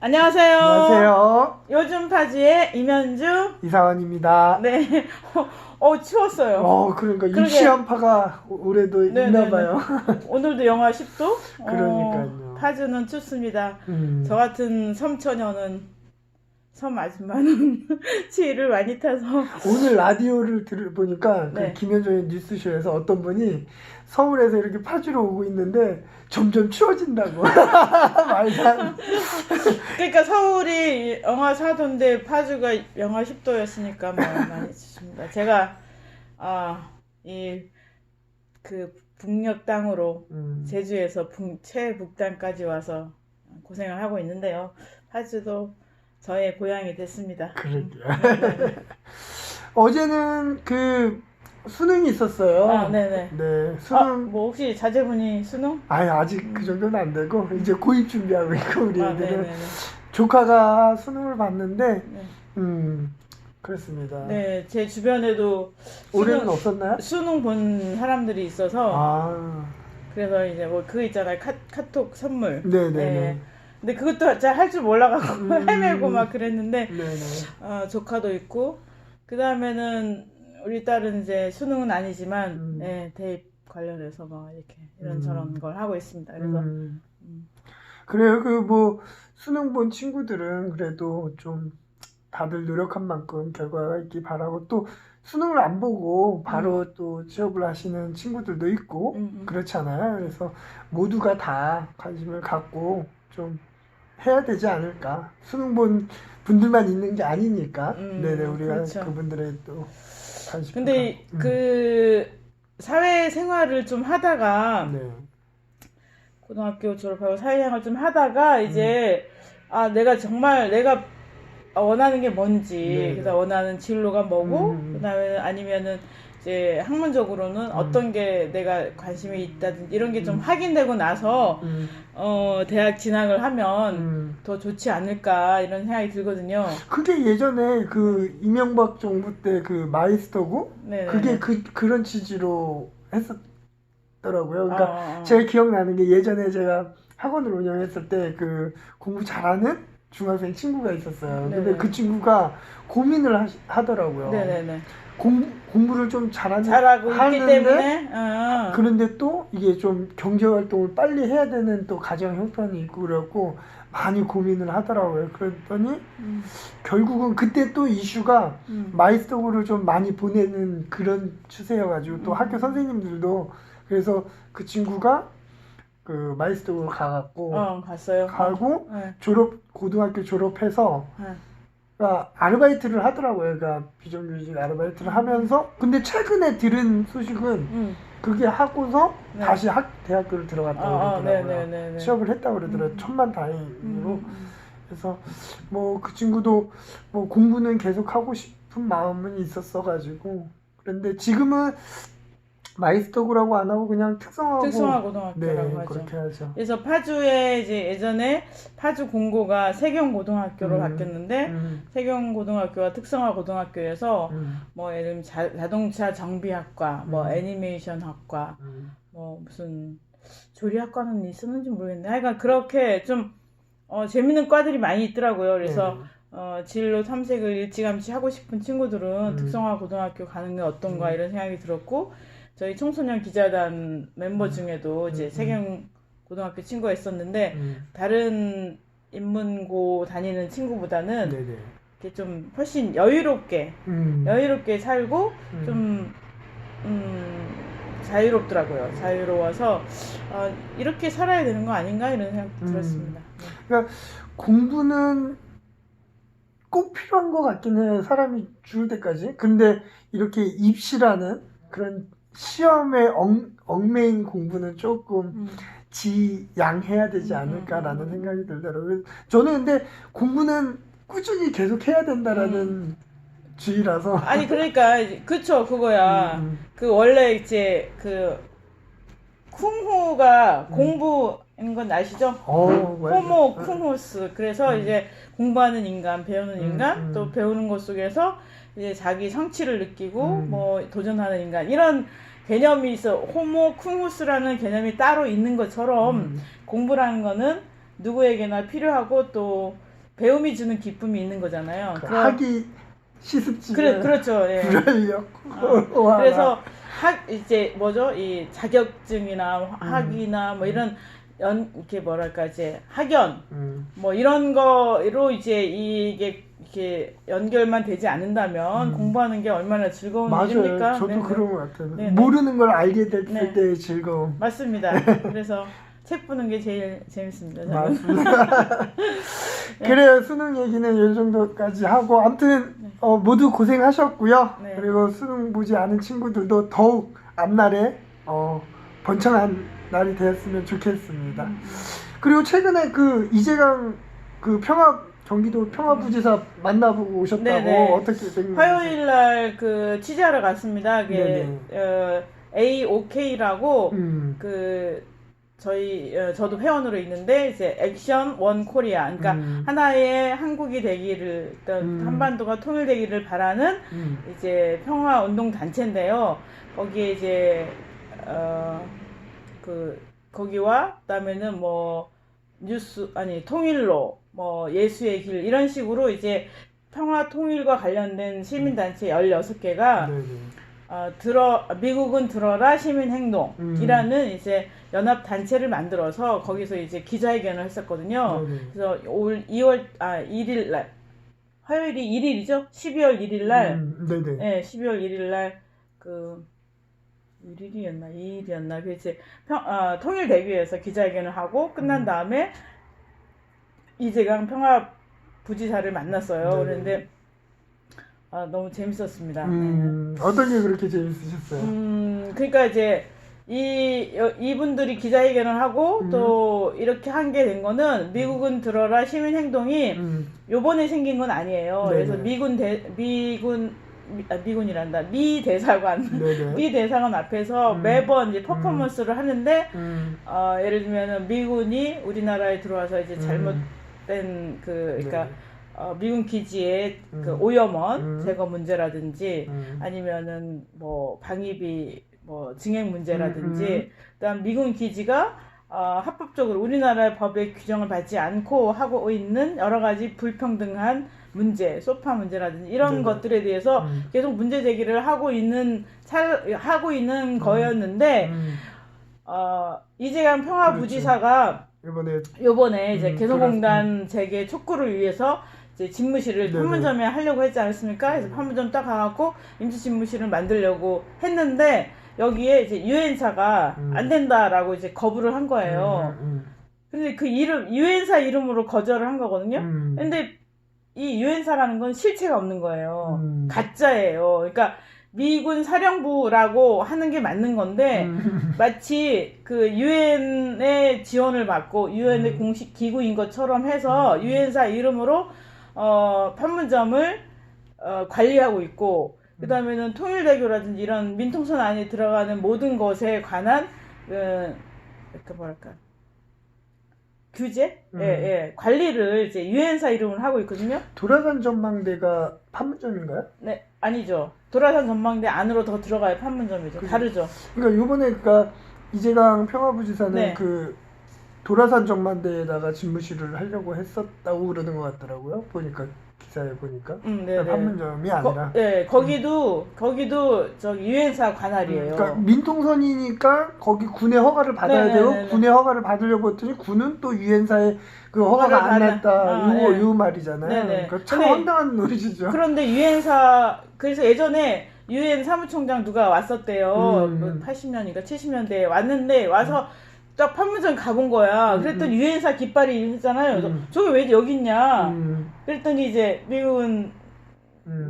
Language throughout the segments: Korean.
안녕하세요. 안녕하세요. 요즘 파지의 임현주. 이상원입니다. 네. 추웠어요. 그러니까 그러게. 입시한파가 올해도 네네네. 있나 봐요. 오늘도 영하 10도? 그러니까요. 파주는 춥습니다. 음. 저 같은 섬처녀는, 섬 아줌마는 추위를 많이 타서. 오늘 라디오를 들어보니까 네. 그 김현정의 뉴스쇼에서 어떤 분이 서울에서 이렇게 파주로 오고 있는데 점점 추워진다고. 말도 안 그러니까 서울이 영하 4도인데 파주가 영하 10도였으니까 많이 춥습니다. 제가 북녘 땅으로 제주에서 최북단까지 와서 고생을 하고 있는데요. 파주도 저의 고향이 됐습니다. 그러게요. 어제는 그 수능이 있었어요. 네네. 네, 수능. 뭐 혹시 자제분이 수능? 아직 그 정도는 안 되고 이제 고입 준비하고 있고 우리 애들은 네네네. 조카가 수능을 봤는데 네. 그렇습니다. 네, 제 주변에도 올해는 없었나요? 수능 본 사람들이 있어서 그래서 이제 뭐 그거 있잖아요. 카톡 선물. 네네네. 네. 근데 그것도 잘 할 줄 몰라가지고 헤매고 막 그랬는데 네네. 조카도 있고 그 다음에는 우리 딸은 이제 수능은 아니지만 대입 관련해서 막 이렇게 이런저런 걸 하고 있습니다. 그래서 그래요. 그 뭐 수능 본 친구들은 그래도 좀 다들 노력한 만큼 결과가 있길 바라고, 또 수능을 안 보고 바로 또 취업을 하시는 친구들도 있고 그렇잖아요. 그래서 모두가 다 관심을 갖고 좀 해야 되지 않을까. 수능 본 분들만 있는 게 아니니까. 네네, 우리가 그렇죠. 그분들의 또 관심. 근데 그 사회생활을 좀 하다가 네. 고등학교 졸업하고 사회생활 좀 하다가 이제 내가 정말 내가 원하는 게 뭔지, 네네. 그래서 원하는 진로가 뭐고, 그다음에 아니면은 이제 학문적으로는 어떤 게 내가 관심이 있다든지 이런 게 좀 확인되고 나서 대학 진학을 하면 더 좋지 않을까 이런 생각이 들거든요. 그게 예전에 그 이명박 정부 때 그 마이스터고 네네네. 그게 그런 취지로 했었더라고요. 그러니까 제가 기억나는 게 예전에 제가 학원을 운영했을 때 그 공부 잘하는 중학생 친구가 있었어요. 네네. 근데 그 친구가 고민을 하더라고요. 네네네. 공부를 좀 잘하고 있기 때문에 그런데 또 이게 좀 경제 활동을 빨리 해야 되는 또 가정 형편이 있고 그래갖고 많이 고민을 하더라고요. 그랬더니 결국은 그때 또 이슈가 마이스터고를 좀 많이 보내는 그런 추세여가지고 또 학교 선생님들도, 그래서 그 친구가 그 마이스터고를 가갖고 갔어요. 가고 고등학교 졸업해서 그러니까 아르바이트를 하더라고요. 그러니까 비정규직 아르바이트를 하면서, 근데 최근에 들은 소식은 그게 하고서 다시 대학교를 들어갔다고 그러더라고요. 네네네. 취업을 했다고 그러더라고요. 천만다행으로. 그래서 뭐 그 친구도 뭐 공부는 계속 하고 싶은 마음은 있었어가지고, 그런데 지금은 마이스터고라고 안 하고 그냥 특성화고등학교라고 하죠. 그렇게 하죠. 그래서 파주에 이제 예전에 파주 공고가 세경고등학교로 바뀌었는데 세경고등학교와 특성화고등학교에서 뭐 예를 들면 자동차 정비학과, 뭐 애니메이션학과, 뭐 무슨 조리학과는 있었는지 모르겠는데 하여간 그렇게 좀 재밌는 과들이 많이 있더라고요. 그래서 진로 탐색을 일찌감치 하고 싶은 친구들은 특성화고등학교 가는 게 어떤가 이런 생각이 들었고, 저희 청소년 기자단 멤버 중에도 이제 세경고등학교 친구가 있었는데 다른 인문고 다니는 친구보다는 이렇게 좀 훨씬 여유롭게 살고 좀 자유롭더라고요. 자유로워서 이렇게 살아야 되는 거 아닌가 이런 생각도 들었습니다. 그러니까 공부는 꼭 필요한 것 같긴 해요. 사람이 죽을 때까지. 근데 이렇게 입시라는 그런 시험에 얽매인 공부는 조금 지양해야 되지 않을까라는 생각이 들더라고요. 저는 근데 공부는 꾸준히 계속 해야 된다라는 주의라서. 아니 그러니까 그쵸, 그거야. 그 원래 이제 그 쿵후가 공부인 건 아시죠? 호모 쿵후스. 그래서 이제 공부하는 인간, 배우는 인간, 또 배우는 것 속에서 이제 자기 성취를 느끼고 뭐 도전하는 인간, 이런 개념이 있어. 호모 쿵후스라는 개념이 따로 있는 것처럼 공부라는 거는 누구에게나 필요하고 또 배움이 주는 기쁨이 있는 거잖아요. 하기 시습지가 그렇죠. 예. 불알렸고 그래서 이제 뭐죠? 이 자격증이나 학위나 뭐 이런 이렇게 뭐랄까 이제 학연 뭐 이런 거로 이제 이게 이렇게 연결만 되지 않는다면 공부하는 게 얼마나 즐거운 일입니까? 맞아요. 저도 네네. 그런 것 같아요. 네네. 모르는 걸 알게 될 네. 때의 즐거움. 맞습니다. 그래서 책 보는 게 제일 재밌습니다. 저는. 맞습니다. 그래요. 수능 얘기는 이 정도까지 하고 아무튼 모두 고생하셨고요. 네. 그리고 수능 보지 않은 친구들도 더욱 앞날에 번창한 날이 되었으면 좋겠습니다. 그리고 최근에 그 이재강 그 경기도 평화부지사 만나보고 오셨다고 네네. 어떻게 된 건지. 화요일 날 그 취재하러 갔습니다. 그게 AOK라고 그 저도 회원으로 있는데 이제 액션 원 코리아 그러니까 하나의 한국이 되기를 한반도가 통일되기를 바라는 이제 평화 운동 단체인데요. 거기에 이제 거기와 그다음에는 뭐 통일로 뭐 예수의 길 이런 식으로 이제 평화 통일과 관련된 시민단체 16개가 미국은 들어라 시민행동이라는 이제 연합단체를 만들어서 거기서 이제 기자회견을 했었거든요. 그래서 올 1일 날 화요일이 1일이죠? 12월 1일 날 네, 12월 1일 날 1일이었나 2일이었나 그래서 통일대교에서 기자회견을 하고 끝난 다음에 이재강 평화부지사를 만났어요. 그런데 너무 재밌었습니다. 어떤 게 그렇게 재밌으셨어요? 그러니까 이제 이분들이 기자회견을 하고 또 이렇게 한 게 된 거는 미국은 들어라 시민행동이 요번에 생긴 건 아니에요. 그래서 미 대사관 앞에서 매번 이제 퍼포먼스를 하는데 예를 들면은 미군이 우리나라에 들어와서 이제 잘못된 그러니까 미군 기지의 그 오염원 제거 문제라든지 아니면은 뭐 방위비 뭐 증액 문제라든지 그다음 미군 기지가 합법적으로 우리나라의 법의 규정을 받지 않고 하고 있는 여러 가지 불평등한 문제, 소파 문제라든지 이런 것들에 대해서 계속 문제 제기를 하고 있는 거였는데 이재강 평화부지사가 요번에 이제 개성공단 재개 촉구를 위해서 이제 집무실을 판문점에 하려고 했지 않습니까? 그래서 판문점 딱 가갖고 임시 집무실을 만들려고 했는데 여기에 이제 유엔사가 안 된다라고 이제 거부를 한 거예요. 근데 그 유엔사 이름으로 거절을 한 거거든요. 근데 이 유엔사라는 건 실체가 없는 거예요. 가짜예요. 그러니까 미군 사령부라고 하는 게 맞는 건데 마치 그 유엔의 지원을 받고 유엔의 공식 기구인 것처럼 해서 유엔사 이름으로 판문점을 관리하고 있고 그 다음에는 통일대교라든지 이런 민통선 안에 들어가는 모든 것에 관한 규제? 관리를 이제 유엔사 이름으로 하고 있거든요. 도라산 전망대가 판문점인가요? 네, 아니죠. 도라산 전망대 안으로 더 들어가야 판문점이죠. 다르죠. 그러니까 요번에 이재강 평화부지사는 그 도라산 전망대에다가 집무실을 하려고 했었다고 그러는 것 같더라고요. 보니까 기사에 보니까 판문점이 아니라. 거기도 저기 유엔사 관할이에요. 그러니까 민통선이니까 거기 군의 허가를 받아야 되고 군의 허가를 받으려고 했더니 군은 또 유엔사에 그 허가가 안 났다. 요 말이잖아요. 그러니까 참 황당한 노릇이죠. 그런데 유엔사 그래서 예전에 유엔 사무총장 누가 왔었대요. 80년인가 70년대에 왔는데 와서 딱 판문점 가본 거야. 그랬더니 유엔사 깃발이 있잖아요. 그래서 저게 왜 여기 있냐. 그랬더니 이제 미국은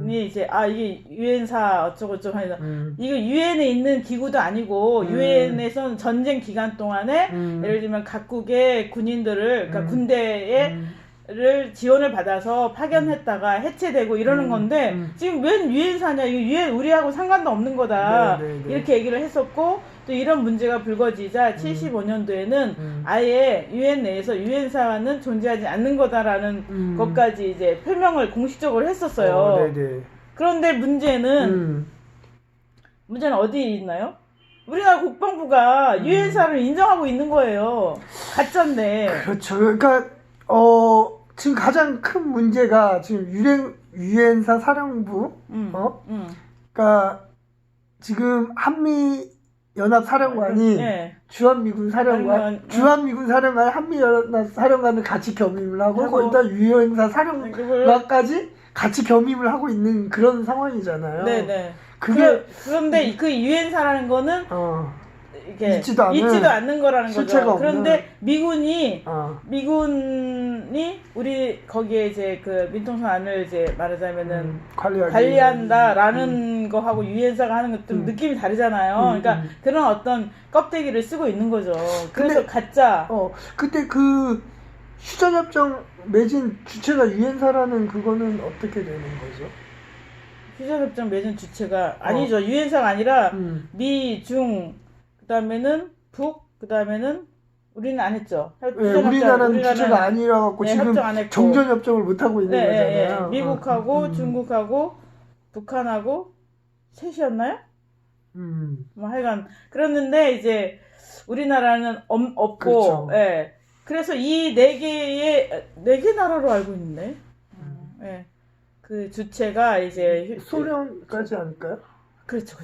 이제 이게 유엔사 어쩌고저쩌고 해서 이거 유엔에 있는 기구도 아니고 유엔에서는 전쟁 기간 동안에 예를 들면 각국의 군인들을 그러니까 군대를 지원을 받아서 파견했다가 해체되고 이러는 건데 지금 웬 유엔사냐 이거 유엔 우리하고 상관도 없는 거다 이렇게 얘기를 했었고 또 이런 문제가 불거지자 75년도에는 아예 유엔 내에서 유엔사는 존재하지 않는 거다라는 것까지 이제 표명을 공식적으로 했었어요. 그런데 문제는 어디에 있나요? 우리나라 국방부가 유엔사를 인정하고 있는 거예요. 가짜인데. 그렇죠. 그러니까 지금 가장 큰 문제가 지금 유엔사 사령부, 그러니까 지금 한미 연합 사령관이 네. 주한미군 사령관, 한미 연합 사령관을 같이 겸임을 하고 거기다 유엔사 사령관까지 같이 겸임을 하고 있는 그런 상황이잖아요. 네네. 그런데 그 유엔사라는 거는 이게 있지도 않는 거라는 거죠. 그런데 미군이 우리 거기에 이제 그 민통선 안을 이제 말하자면은 관리한다라는 거하고 유엔사가 하는 것좀 느낌이 다르잖아요. 그러니까 그런 어떤 껍데기를 쓰고 있는 거죠. 그래서 근데, 가짜. 그때 그 휴전협정 맺은 주체가 유엔사라는 그거는 어떻게 되는 거죠? 휴전협정 맺은 주체가 아니죠. 유엔사가 아니라 미, 중, 그다음에는 북, 그다음에는 우리는 안 했죠. 네, 우리나라는 주체가 아니라 갖고 네, 지금 정전협정을 못 하고 있는 거잖아요. 미국하고 중국하고 북한하고 셋이었나요? 뭐 하여간 그랬는데 이제 우리나라는 없고, 그렇죠. 예. 그래서 이 네 개 나라로 알고 있는데, 예. 그 주체가 이제 소련까지 아닐까요? 그렇죠.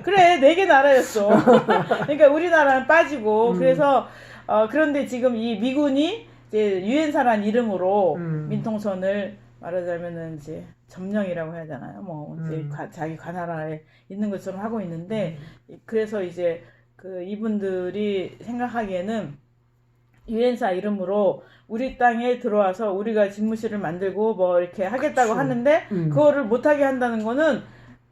그래, 4개 나라였어. 그러니까 우리나라는 빠지고, 그래서, 그런데 지금 이 미군이 이제 유엔사란 이름으로 민통선을 말하자면은 이제 점령이라고 해야 되나요? 뭐, 이제 자기 관할하에 있는 것처럼 하고 있는데, 그래서 이제 그 이분들이 생각하기에는 유엔사 이름으로 우리 땅에 들어와서 우리가 집무실을 만들고 뭐 이렇게 하겠다고 하는데, 그거를 못하게 한다는 거는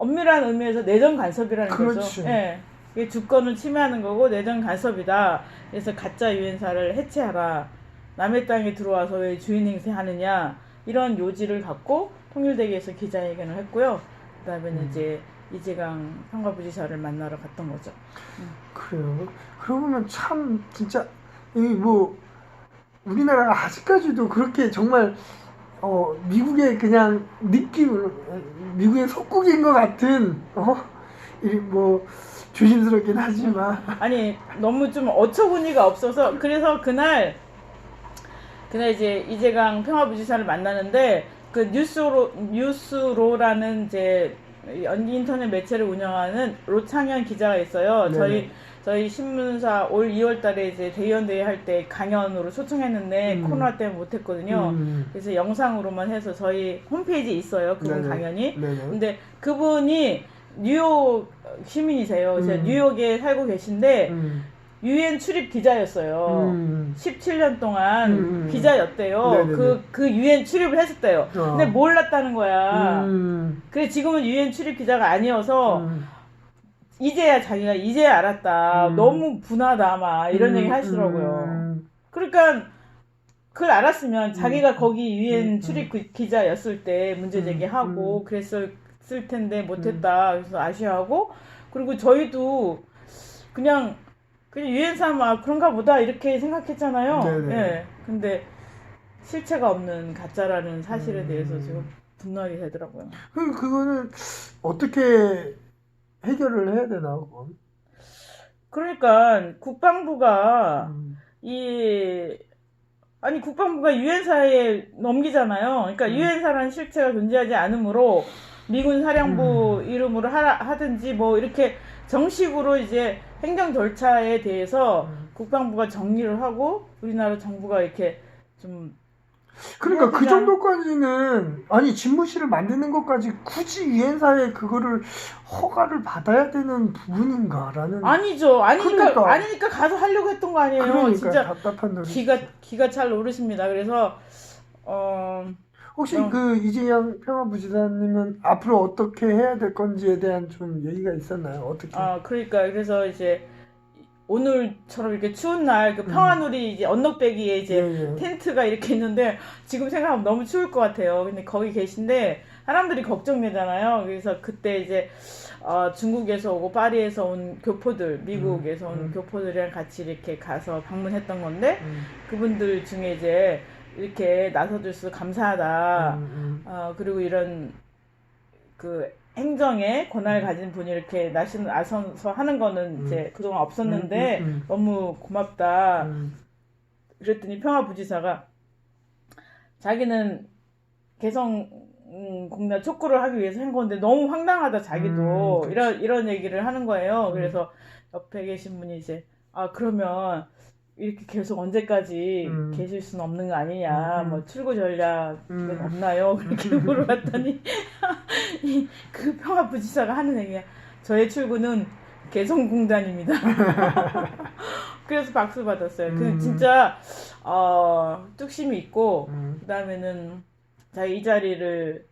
엄밀한 의미에서 내정 간섭이라는 거죠. 예. 이게 주권을 침해하는 거고 내정 간섭이다. 그래서 가짜 유엔사를 해체하라. 남의 땅에 들어와서 왜 주인 행세하느냐. 이런 요지를 갖고 통일대기에서 기자회견을 했고요. 그다음에는 이제 이재강 평화부지사를 만나러 갔던 거죠. 그래요. 그러면 참 진짜 이 뭐 우리나라가 아직까지도 그렇게 정말 미국의 그냥 느낌으로 미국의 속국인 것 같은 뭐 조심스럽긴 하지만 아니 너무 좀 어처구니가 없어서 그래서 그날 이제 이재강 평화부지사를 만나는데 그 뉴스로라는 이제 인터넷 매체를 운영하는 로창현 기자가 있어요. 네네. 저희 신문사 올 2월달에 이제 대의원대회 할 때 강연으로 초청했는데 코로나 때문에 못했거든요. 그래서 영상으로만 해서 저희 홈페이지에 있어요. 그분 네네. 강연이. 네네. 근데 그분이 뉴욕 시민이세요. 그래서 뉴욕에 살고 계신데 유엔 출입 기자였어요. 17년 동안 기자였대요. 그 유엔 출입을 했었대요. 근데 몰랐다는 거야. 그래 지금은 유엔 출입 기자가 아니어서 이제야 자기가 알았다. 너무 분하다 막 이런 얘기 하시더라고요. 그러니까 그걸 알았으면 자기가 거기 유엔 출입 기자였을 때 문제 제기하고 그랬을 텐데 못했다. 그래서 아쉬워하고 그리고 저희도 그냥 유엔사 막 그런가 보다 이렇게 생각했잖아요. 네네. 예. 근데 실체가 없는 가짜라는 사실에 대해서 지금 분노하게 되더라고요. 그거는 어떻게 해결을 해야 되나 그건? 그러니까 국방부가 국방부가 유엔사에 넘기잖아요. 그러니까 유엔사라는 실체가 존재하지 않으므로 미군 사령부 이름으로 하든지 뭐 이렇게 정식으로 이제 행정 절차에 대해서 국방부가 정리를 하고 우리나라 정부가 이렇게 좀 그러니까 그 정도까지는 아니 집무실을 만드는 것까지 굳이 유엔사에 그거를 허가를 받아야 되는 부분인가라는 아니죠. 아니니까 가서 하려고 했던 거 아니에요. 그러니까 진짜 답답한 노릇. 기가 잘 오르십니다. 그래서 혹시 그 이재양 평화부지사님은 앞으로 어떻게 해야 될 건지에 대한 좀 얘기가 있었나요? 어떻게? 그러니까 그래서 이제 오늘처럼 이렇게 추운 날 그 평화놀이 이제 언덕배기에 이제 텐트가 이렇게 있는데 지금 생각하면 너무 추울 것 같아요. 근데 거기 계신데 사람들이 걱정되잖아요. 그래서 그때 이제 중국에서 오고 파리에서 온 교포들, 미국에서 온 교포들이랑 같이 이렇게 가서 방문했던 건데 그분들 중에 이제 이렇게 나서줘서 감사하다. 그리고 이런 그 행정에 권한을 가진 분이 이렇게 나서서 하는 거는 이제 그동안 없었는데 너무 고맙다. 그랬더니 평화부지사가 자기는 개성공단 촉구를 하기 위해서 한 건데 너무 황당하다 자기도 이런 얘기를 하는 거예요. 그래서 옆에 계신 분이 이제 그러면 이렇게 계속 언제까지 계실 수는 없는 거 아니냐, 뭐 출구 전략은 없나요? 그렇게 물어봤더니 그 평화부지사가 하는 얘기가 저의 출구는 개성공단입니다. 그래서 박수 받았어요. 그 진짜 뚝심이 있고 그다음에는 자기 이 자리를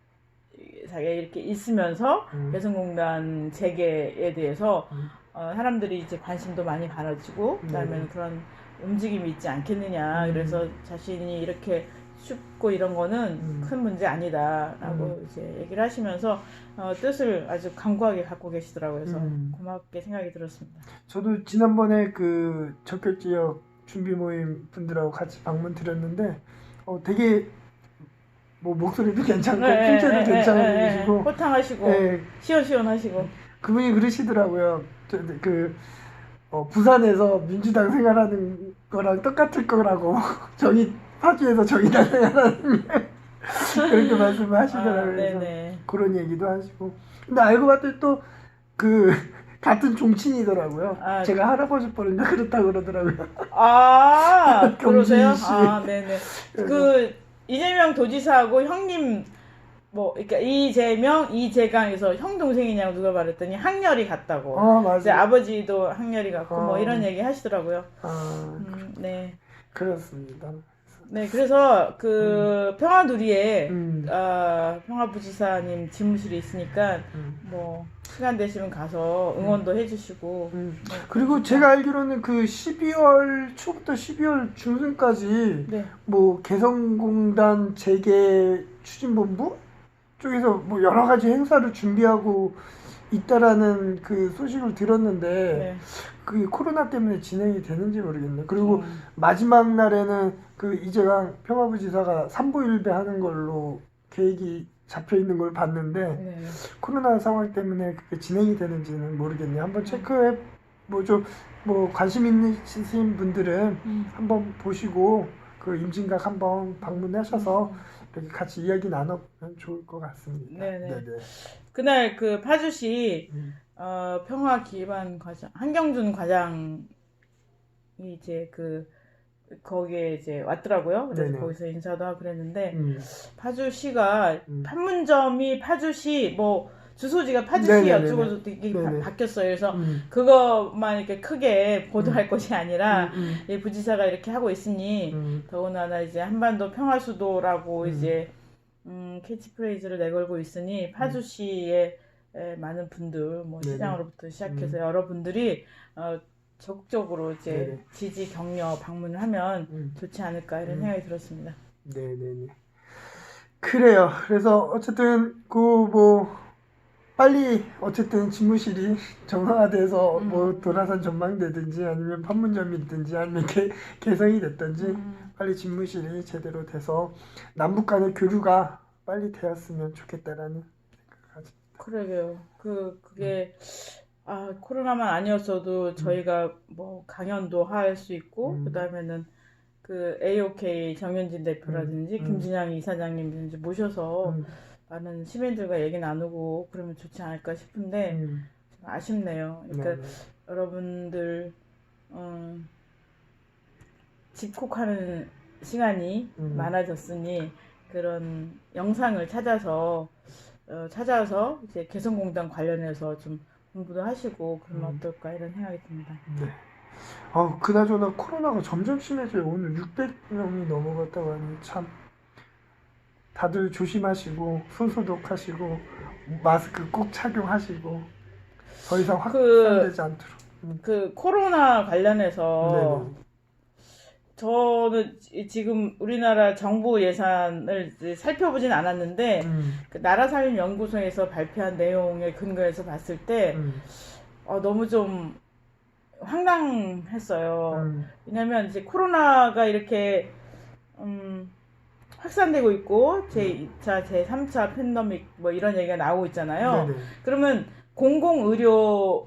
자기가 이렇게 있으면서 개성공단 재개에 대해서 사람들이 이제 관심도 많이 가져지고 그다음에는 그런 움직임이 있지 않겠느냐. 그래서 자신이 이렇게 춥고 이런 거는 큰 문제 아니다라고 이제 얘기를 하시면서 뜻을 아주 강구하게 갖고 계시더라고요. 그래서 고맙게 생각이 들었습니다. 저도 지난번에 그 적격 지역 준비 모임 분들하고 같이 방문 드렸는데 되게 뭐 목소리도 괜찮고 풍채도 괜찮으시고 호탕하시고 시원시원하시고 그분이 그러시더라고요. 부산에서 민주당 생활하는 거랑 똑같을 거라고 파주에서 정의당 생활하는 그렇게 말씀을 하시더라고요. 그래서 그런 얘기도 하시고 근데 알고 봤더니 또 같은 종친이더라고요. 제가 할아버지 뻘인가 그렇다고 그러더라고요. 그러세요? 네네. 그 이재명 도지사하고 형님 그러니까 이재명, 이재강에서 형 동생이냐고 누가 말했더니 학렬이 같다고. 맞아요. 아버지도 학렬이 같고 뭐 이런 얘기 하시더라고요. 네. 그렇습니다. 네, 그래서 평화누리에 평화부지사님 집무실이 있으니까 뭐 시간 되시면 가서 응원도 해주시고. 그리고 제가 알기로는 12월 초부터 12월 중순까지 뭐 개성공단 재개 추진본부 쪽에서 뭐 여러 가지 행사를 준비하고 있다라는 그 소식을 들었는데 그게 코로나 때문에 진행이 되는지 모르겠네. 그리고 마지막 날에는 이재강 평화부지사가 삼보일배 하는 걸로 계획이 잡혀 있는 걸 봤는데 코로나 상황 때문에 그게 진행이 되는지는 모르겠네. 한번 체크해 뭐 관심 있으신 분들은 한번 보시고 임진각 한번 방문하셔서 이렇게 같이 이야기 나눠보면 좋을 것 같습니다. 네네. 그날 파주시 평화기반과장 한경준 과장이 이제 거기에 이제 왔더라고요. 그래서 거기서 인사도 하고 그랬는데 파주시가 판문점이 파주시 뭐 주소지가 파주시였고 이게 바뀌었어요. 그래서 그것만 이렇게 크게 보도할 것이 아니라 이 부지사가 이렇게 하고 있으니 더군다나 이제 한반도 평화수도라고 이제 캐치프레이즈를 내걸고 있으니 파주시에 많은 분들 뭐 시장으로부터 시작해서 여러분들이 적극적으로 이제 지지 격려 방문을 하면 좋지 않을까 이런 생각이 들었습니다. 네네네. 그래요. 그래서 어쨌든 빨리 어쨌든 집무실이 정상화돼서 뭐 도라산 전망대든지 아니면 판문점이든지 아니면 개성이 됐든지 빨리 집무실이 제대로 돼서 남북 간의 교류가 빨리 되었으면 좋겠다라는 생각을 가집니다. 그러게요. 그게 코로나만 아니었어도 저희가 뭐 강연도 할 수 있고 그다음에는 AOK 정현진 대표라든지 김진양 이사장님든지 모셔서 많은 시민들과 얘기 나누고 그러면 좋지 않을까 싶은데 좀 아쉽네요. 그러니까 여러분들 집콕하는 시간이 많아졌으니 그런 영상을 찾아서 이제 개성공단 관련해서 좀 공부도 하시고 그러면 어떨까 이런 생각이 듭니다. 네. 그나저나 코로나가 점점 심해져요. 오늘 600명이 넘어갔다고 하니 참 다들 조심하시고 손 소독하시고 마스크 꼭 착용하시고 더 이상 확산되지 않도록. 코로나 관련해서 저는 지금 우리나라 정부 예산을 살펴보진 않았는데 나라살림연구소에서 발표한 내용에 근거해서 봤을 때 너무 좀 황당했어요. 왜냐면 이제 코로나가 이렇게 확산되고 있고 제2차, 제3차 팬데믹 뭐 이런 얘기가 나오고 있잖아요. 그러면 공공의료를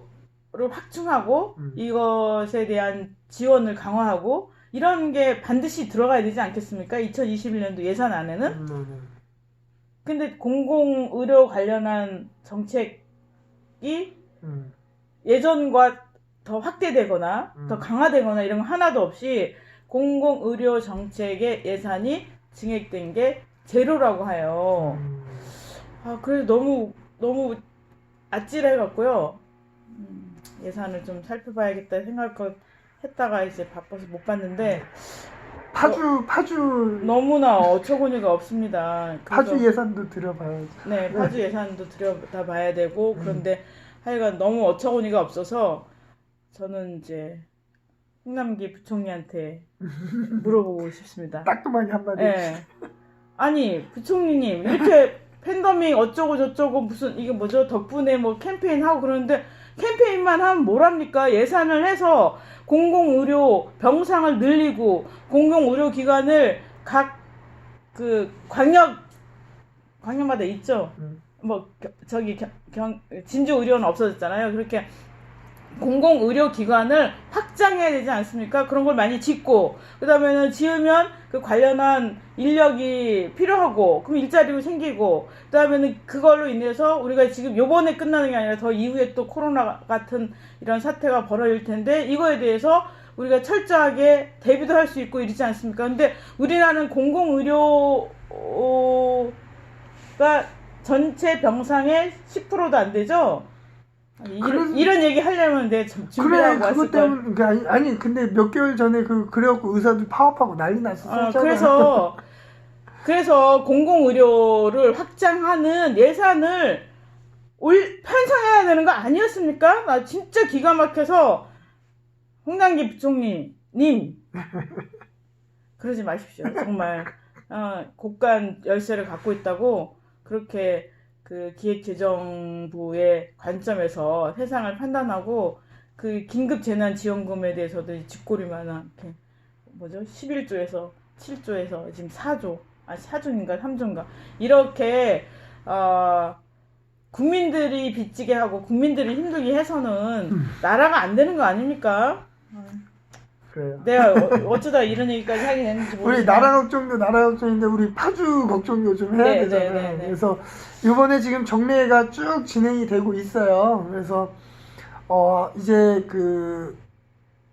확충하고 이것에 대한 지원을 강화하고 이런 게 반드시 들어가야 되지 않겠습니까? 2021년도 예산 안에는. 근데 공공의료 관련한 정책이 예전과 더 확대되거나 더 강화되거나 이런 거 하나도 없이 공공의료 정책의 예산이 증액된 게 제로라고 해요. 그래서 너무 아찔해갖고요. 예산을 좀 살펴봐야겠다 생각을 했다가 이제 바빠서 못 봤는데 파주 너무나 어처구니가 없습니다. 파주 예산도 들여봐야죠. 네, 파주 예산도 들여다봐야 되고 그런데 하여간 너무 어처구니가 없어서 저는 이제 홍남기 부총리한테 물어보고 싶습니다. 따끔하게 한마디. 네. 아니 부총리님 이렇게 팬데믹 어쩌고 저쩌고 무슨 이게 뭐죠? 덕분에 뭐 캠페인 하고 그러는데 캠페인만 하면 뭐랍니까? 예산을 해서 공공의료 병상을 늘리고 공공의료기관을 각 그 광역마다 있죠. 뭐 진주 의료는 없어졌잖아요. 그렇게 공공의료기관을 확장해야 되지 않습니까? 그런 걸 많이 짓고 그다음에는 지으면 그 관련한 인력이 필요하고 그럼 일자리도 생기고 그다음에는 그걸로 인해서 우리가 지금 요번에 끝나는 게 아니라 더 이후에 또 코로나 같은 이런 사태가 벌어질 텐데 이거에 대해서 우리가 철저하게 대비도 할 수 있고 이러지 않습니까? 근데 우리나라는 공공의료가 전체 병상의 10%도 안 되죠? 이런 얘기 하려면 내 준비하고 왔을 걸. 그것 때문에 아니 근데 몇 개월 전에 그래갖고 의사들 파업하고 난리 났었잖아요. 그래서 공공의료를 확장하는 예산을 편성해야 되는 거 아니었습니까? 나 진짜 기가 막혀서 홍남기 부총리님 그러지 마십시오. 정말 곳간 열쇠를 갖고 있다고 그렇게 그 기획재정부의 관점에서 세상을 판단하고 그 긴급재난지원금에 대해서도 쥐꼬리만한 이렇게 뭐죠? 11조에서 7조에서 지금 4조인가 3조인가 이렇게 국민들이 빚지게 하고 국민들이 힘들게 해서는 나라가 안 되는 거 아닙니까? 그래요. 내가 어쩌다 이런 얘기까지 하게 됐는지 모르겠어요. 우리 나라 걱정도 나라 걱정인데 우리 파주 걱정도 좀 해야 되잖아요. 그래서 이번에 지금 정례가 쭉 진행이 되고 있어요. 그래서 이제 그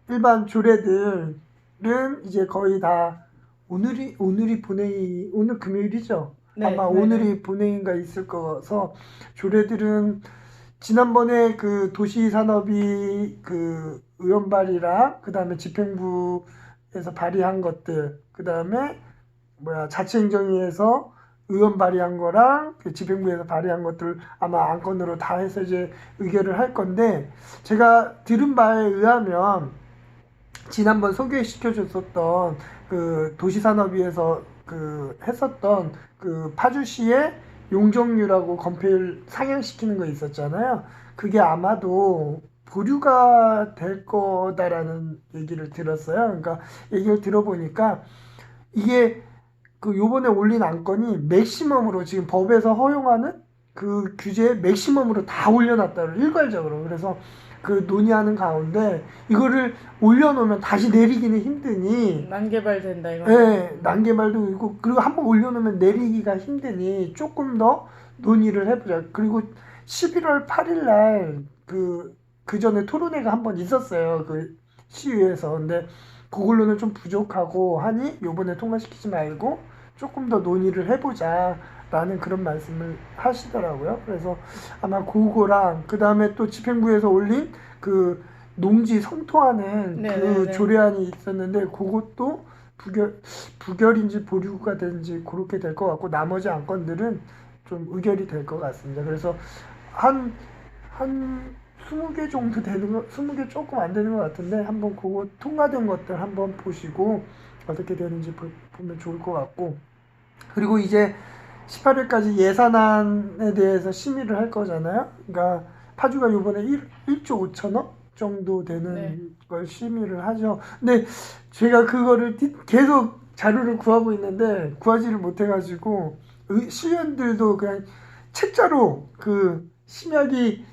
일반 조례들은 이제 거의 다 오늘이 본회의 오늘 금요일이죠. 아마 오늘이 본회의가 있을 거라서 조례들은 지난번에 그 도시산업이 그 의원 발의랑 그다음에 집행부에서 발의한 것들 그다음에 자치행정위에서 의원 발의한 거랑 그 집행부에서 발의한 것들 아마 안건으로 다 해서 이제 의결을 할 건데 제가 들은 바에 의하면 지난번 소개시켜 줬었던 그 도시산업위에서 그 했었던 그 파주시의 용적률하고 건폐율 상향시키는 거 있었잖아요. 그게 아마도 보류가 될 거다라는 얘기를 들었어요. 그러니까 얘기를 들어보니까 이게 그 요번에 올린 안건이 맥시멈으로 지금 법에서 허용하는 그 규제에 맥시멈으로 다 올려놨다고 일괄적으로. 그래서 그 논의하는 가운데 이거를 올려놓으면 다시 내리기는 힘드니 난개발된다 이거. 네, 난개발도 있고 그리고 한번 올려놓으면 내리기가 힘드니 조금 더 논의를 해보자. 그리고 11월 8일 날 그 전에 토론회가 한번 있었어요. 그 시의회에서. 근데 그걸로는 좀 부족하고 하니 요번에 통과시키지 말고 조금 더 논의를 해보자 라는 그런 말씀을 하시더라고요. 그래서 아마 그거랑 그 다음에 또 집행부에서 올린 그 농지 성토하는 조례안이 있었는데 그것도 부결인지 보류가 되는지 그렇게 될 것 같고 나머지 안건들은 좀 의결이 될 것 같습니다. 그래서 한 20개 정도 되는 거, 20개 조금 안 되는 것 같은데 한번 그거 통과된 것들 한번 보시고 어떻게 되는지 보면 좋을 것 같고 그리고 이제 18일까지 예산안에 대해서 심의를 할 거잖아요. 그러니까 파주가 이번에 1조 5천억 정도 되는 걸 심의를 하죠. 근데 제가 그거를 계속 자료를 구하고 있는데 구하지를 못해가지고 시의원들도 그냥 책자로 그 심의하기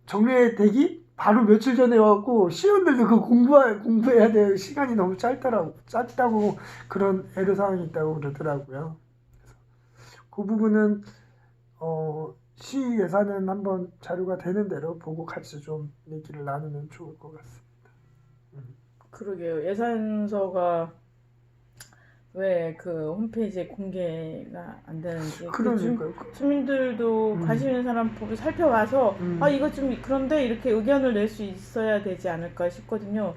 정례되기 바로 며칠 전에 와갖고 시의원들도 그 공부해야 될 시간이 너무 짧다고 그런 애로사항이 있다고 그러더라고요. 그래서 그 부분은 시 예산은 한번 자료가 되는 대로 보고 같이 좀 얘기를 나누면 좋을 것 같습니다. 그러게요. 예산서가 왜 그 홈페이지에 공개가 안 되는지. 그러니까요. 주민들도 관심 있는 사람 보고 살펴봐서 아 이거 좀 그런데 이렇게 의견을 낼 수 있어야 되지 않을까 싶거든요.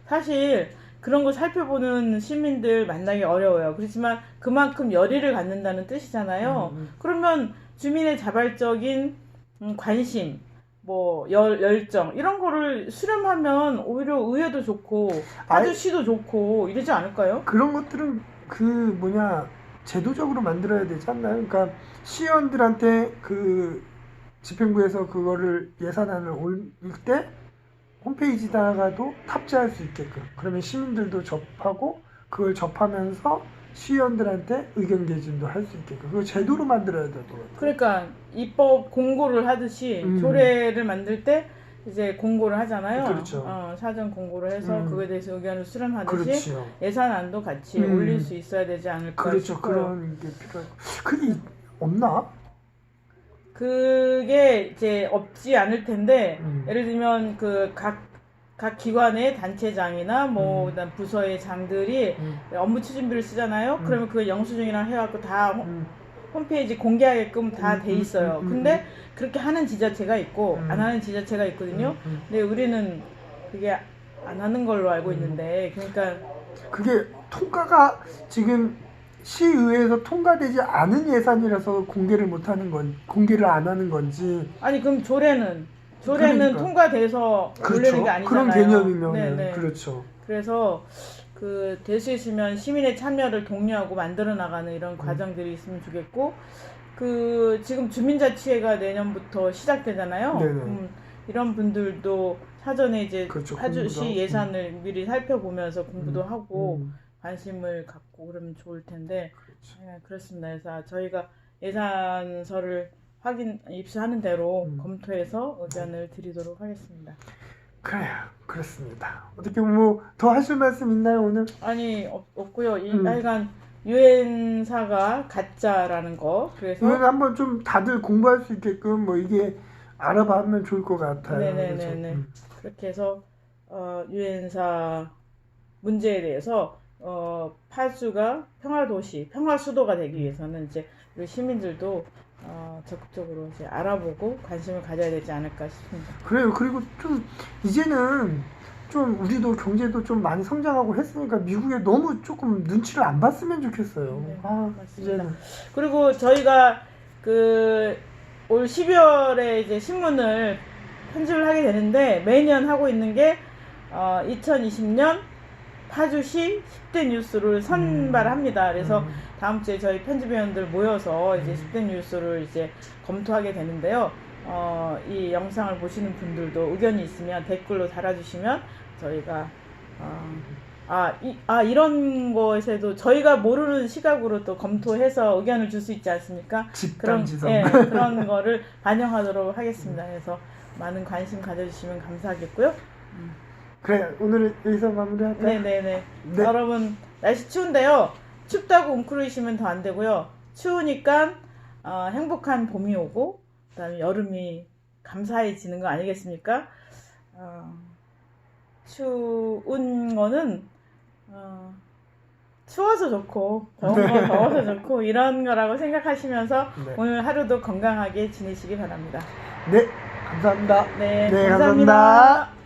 사실 그런 거 살펴보는 시민들 만나기 어려워요. 그렇지만 그만큼 열의를 갖는다는 뜻이잖아요. 그러면 주민의 자발적인 관심, 뭐 열정 이런 거를 수렴하면 오히려 의회도 좋고 파주시도 좋고 이러지 않을까요? 그런 것들은 제도적으로 만들어야 되지 않나요? 그러니까 시의원들한테 그 집행부에서 그거를 예산안을 올릴 때 홈페이지다가도 탑재할 수 있게끔, 그러면 시민들도 접하고 그걸 접하면서 시의원들한테 의견 개진도 할 수 있게끔 그걸 제도로 만들어야 될 것 같아요. 그러니까 입법 공고를 하듯이 조례를 만들 때 이제 공고를 하잖아요. 그렇죠. 사전 공고를 해서 그거에 대해서 의견을 수렴하듯이 그렇죠. 예산안도 같이 올릴 수 있어야 되지 않을까 그렇죠. 싶어요. 그런 게 필요하고. 그게 없나? 그게 이제 없지 않을 텐데 예를 들면 그 각 기관의 단체장이나 뭐 그다음 부서의 장들이 업무 추진비를 쓰잖아요. 그러면 그 영수증이랑 해갖고 다 홈페이지 공개하게끔 다 돼 있어요. 근데 그렇게 하는 지자체가 있고 안 하는 지자체가 있거든요. 근데 우리는 그게 안 하는 걸로 알고 있는데, 그러니까 그게 통과가 지금 시의회에서 통과되지 않은 예산이라서 공개를 안 하는 건지. 아니 그럼 조례는 그러니까. 통과돼서 그렇죠. 올리는 게 아니잖아요. 그런 개념이면 네네. 그렇죠. 그래서 그 될 수 있으면 시민의 참여를 독려하고 만들어 나가는 이런 과정들이 있으면 좋겠고, 그 지금 주민자치회가 내년부터 시작되잖아요. 이런 분들도 사전에 이제 그렇죠. 파주시 예산을 미리 살펴보면서 공부도 하고 관심을 갖고 그러면 좋을 텐데. 그렇죠. 네, 그렇습니다. 그래서 저희가 예산서를 입수하는 대로 검토해서 의견을 드리도록 하겠습니다. 그래요. 그렇습니다. 어떻게 뭐 더 하실 말씀 있나요 오늘? 아니 없고요. 하여간 유엔사가 가짜라는 거. 그래서 이건 한번 좀 다들 공부할 수 있게끔 뭐 이게 알아봐면 좋을 것 같아요. 네네네네. 그렇게 해서 유엔사 문제에 대해서 파주가 평화도시, 평화수도가 되기 위해서는 이제 우리 시민들도 적극적으로 이제 알아보고 관심을 가져야 되지 않을까 싶습니다. 그래요. 그리고 좀 이제는 좀 우리도 경제도 좀 많이 성장하고 했으니까 미국에 너무 조금 눈치를 안 봤으면 좋겠어요. 네, 맞습니다. 이제는. 그리고 저희가 그 올 12월에 이제 신문을 편집을 하게 되는데 매년 하고 있는 게 2020년 파주시 10대 뉴스를 선발합니다. 그래서 다음 주에 저희 편집위원들 모여서 이제 10대 뉴스를 이제 검토하게 되는데요. 이 영상을 보시는 분들도 의견이 있으면 댓글로 달아주시면 저희가 이런 것에도 저희가 모르는 시각으로 또 검토해서 의견을 줄 수 있지 않습니까? 그런 거를 반영하도록 하겠습니다. 그래서 많은 관심 가져주시면 감사하겠고요. 그래, 오늘은 여기서 마무리할까요? 네네네. 네. 여러분 날씨 추운데요. 춥다고 웅크리시면 더 안 되고요. 추우니까 행복한 봄이 오고 그다음에 여름이 감사해지는 거 아니겠습니까? 추운 거는 추워서 좋고 더운 거 더워서 좋고 이런 거라고 생각하시면서 오늘 하루도 건강하게 지내시기 바랍니다. 네, 감사합니다. 네, 네, 감사합니다. 감사합니다.